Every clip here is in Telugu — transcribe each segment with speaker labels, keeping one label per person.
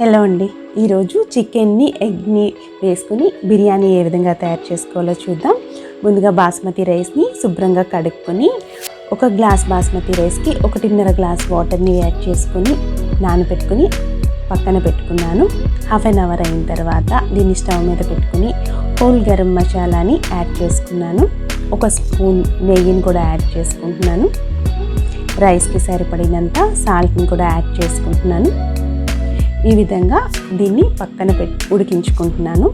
Speaker 1: హలో అండి, ఈరోజు చికెన్ని ఎగ్ని వేసుకుని బిర్యానీ ఏ విధంగా తయారు చేసుకోవాలో చూద్దాం. ముందుగా బాస్మతి రైస్ని శుభ్రంగా కడుక్కొని ఒక గ్లాస్ బాస్మతి రైస్కి 1.5 గ్లాస్ వాటర్ని యాడ్ చేసుకొని నానబెట్టుకుని పక్కన పెట్టుకున్నాను. హాఫ్ అన్ అవర్ అయిన తర్వాత దీన్ని స్టవ్ మీద పెట్టుకుని హోల్ గరం మసాలాని యాడ్ చేసుకున్నాను. ఒక స్పూన్ నెయ్యిని కూడా యాడ్ చేసుకుంటున్నాను. రైస్కి సరిపడినంత సాల్ట్ని కూడా యాడ్ చేసుకుంటున్నాను. ఈ విధంగా దీన్ని పక్కన ఉడికించుకుంటున్నాను.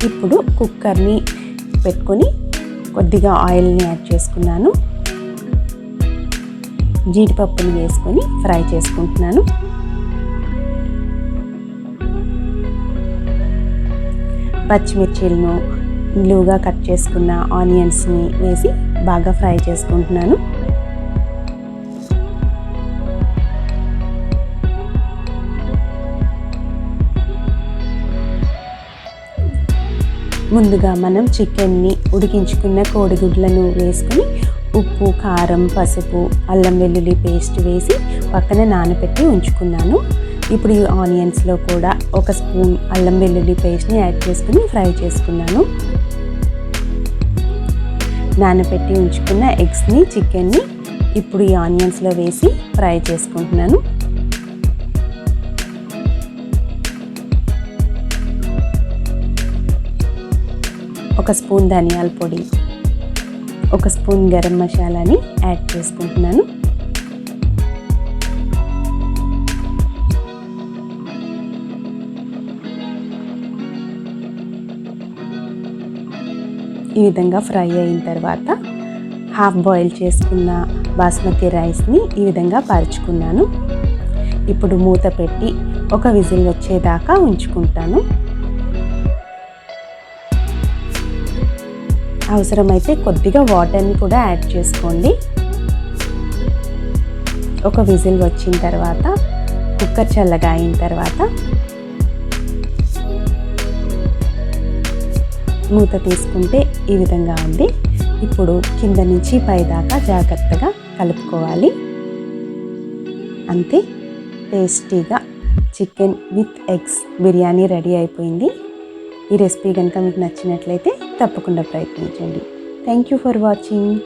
Speaker 1: ఇప్పుడు కుక్కర్ని పెట్టుకొని కొద్దిగా ఆయిల్ని యాడ్ చేసుకున్నాను. జీడిపప్పుని వేసుకొని ఫ్రై చేసుకుంటున్నాను. పచ్చిమిర్చిలను నిలువుగా కట్ చేసుకున్న ఆనియన్స్ని వేసి బాగా ఫ్రై చేసుకుంటున్నాను. ముందుగా మనం చికెన్ని ఉడికించుకున్న కోడిగుడ్లను వేసుకొని ఉప్పు, కారం, పసుపు, అల్లం వెల్లుల్లి పేస్ట్ వేసి పక్కన నానబెట్టి ఉంచుకున్నాను. ఇప్పుడు ఈ ఆనియన్స్లో కూడా ఒక స్పూన్ అల్లం వెల్లుల్లి పేస్ట్ని యాడ్ చేసుకుని ఫ్రై చేసుకున్నాను. నానబెట్టి ఉంచుకున్న ఎగ్స్ని, చికెన్ని ఇప్పుడు ఈ ఆనియన్స్లో వేసి ఫ్రై చేసుకుంటున్నాను. ఒక స్పూన్ ధనియాల పొడి, ఒక స్పూన్ గరం మసాలాని యాడ్ చేసుకుంటున్నాను. ఈ విధంగా ఫ్రై అయిన తర్వాత హాఫ్ బాయిల్ చేసుకున్న బాస్మతి రైస్ని ఈ విధంగా పరుచుకున్నాను. ఇప్పుడు మూత పెట్టి ఒక విజిల్ వచ్చేదాకా ఉంచుకుంటాను. అవసరమైతే కొద్దిగా వాటర్ని కూడా యాడ్ చేసుకోండి. ఒక విజిల్ వచ్చిన తర్వాత కుక్కర్ చల్లగా అయిన తర్వాత మూత తీసుకుంటే ఈ విధంగా ఉంది. ఇప్పుడు కింద నుంచి పై దాకా జాగ్రత్తగా కలుపుకోవాలి. అంతే, టేస్టీగా chicken with eggs biryani ready అయిపోయింది. ఈ రెసిపీ కనుక మీకు నచ్చినట్లయితే తప్పకుండా ప్రయత్నించండి. Thank you for watching.